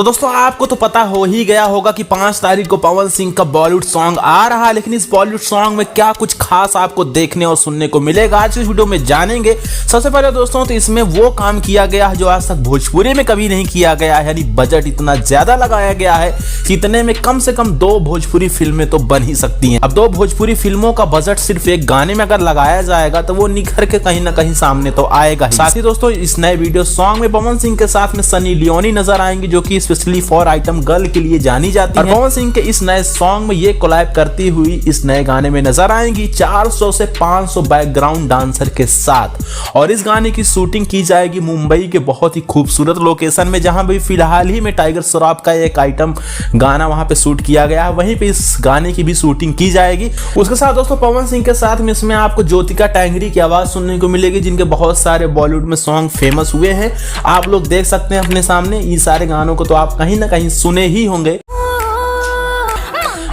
दोस्तों आपको तो पता हो ही गया होगा कि 5 तारीख को पवन सिंह का बॉलीवुड सॉन्ग आ रहा है, लेकिन इस बॉलीवुड सॉन्ग में क्या कुछ खास आपको देखने और सुनने को मिलेगा आज इस वीडियो में जानेंगे। सबसे पहले दोस्तों तो इसमें वो काम किया गया है जो आज तक भोजपुरी में कभी नहीं किया गया है, यानी बजट इतना ज्यादा लगाया गया है कि इतने में कम से कम 2 भोजपुरी फिल्में तो बन ही सकती हैं। अब 2 भोजपुरी फिल्मों का बजट सिर्फ एक गाने में अगर लगाया जाएगा तो वो निखर के कहीं ना कहीं सामने तो आएगा ही। साथ ही दोस्तों इस नए वीडियो सॉन्ग में पवन सिंह के साथ में सनी लियोनी नजर आएंगी, जो कि स्पेशली फॉर आइटम गर्ल के लिए जानी जाती है। पवन सिंह के इस नए सॉन्ग में ये कोलैब करती हुई इस नए गाने में नजर आएंगी 400 से 500 बैकग्राउंड डांसर के साथ। और इस गाने की शूटिंग की जाएगी मुंबई के बहुत ही खूबसूरत लोकेशन में, जहां भी फिलहाल ही में टाइगर श्रॉफ का एक आइटम गाना वहां पे शूट किया गया है, वहीं पे इस गाने की भी शूटिंग की जाएगी। उसके साथ दोस्तों पवन सिंह के साथ में इसमें आपको ज्योतिका टेंगरी की आवाज सुनने को मिलेगी, जिनके बहुत सारे बॉलीवुड में सॉन्ग फेमस हुए हैं। आप लोग देख सकते हैं अपने सामने, ये सारे गानों को तो आप कहीं ना कहीं सुने ही होंगे।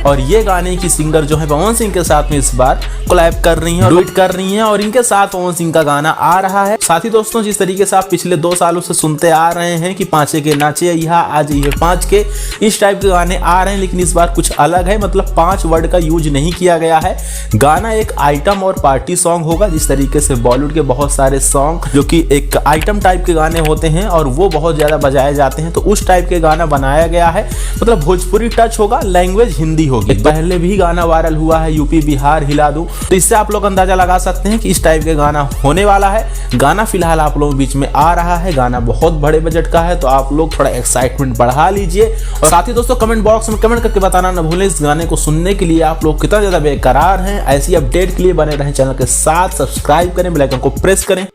और ये गाने की सिंगर जो है पवन सिंह के साथ में इस बार कोलैब कर रही हैं, डुएट कर रही हैं, और इनके साथ पवन सिंह का गाना आ रहा है। साथ ही दोस्तों जिस तरीके से आप पिछले 2 सालों से सुनते आ रहे हैं कि 5 के नाचे यहाँ आज ये 5 के, इस टाइप के गाने आ रहे हैं, लेकिन इस बार कुछ अलग है। मतलब 5 वर्ड का यूज नहीं किया गया है। गाना एक आइटम और पार्टी सॉन्ग होगा, जिस तरीके से बॉलीवुड के बहुत सारे सॉन्ग जो कि एक आइटम टाइप के गाने होते हैं और वो बहुत ज्यादा बजाए जाते हैं, तो उस टाइप के गाना बनाया गया है। मतलब भोजपुरी टच होगा, लैंग्वेज हिंदी। पहले भी गाना वायरल हुआ है यूपी बिहार हिला दूं, तो इससे आप लोग अंदाजा लगा सकते हैं कि इस टाइप के गाना होने वाला है। गाना फिलहाल आप लोगों के बीच में आ रहा है, गाना बहुत बड़े बजट का है, तो आप लोग थोड़ा एक्साइटमेंट बढ़ा लीजिए। और साथ ही दोस्तों कमेंट बॉक्स में कमेंट करके बताना न भूलें इस गाने को सुनने के लिए आप लोग कितना ज्यादा बेकरार हैं। ऐसी अपडेट के लिए बने रहें चैनल के साथ, सब्सक्राइब करें, बेल आइकन को प्रेस करें।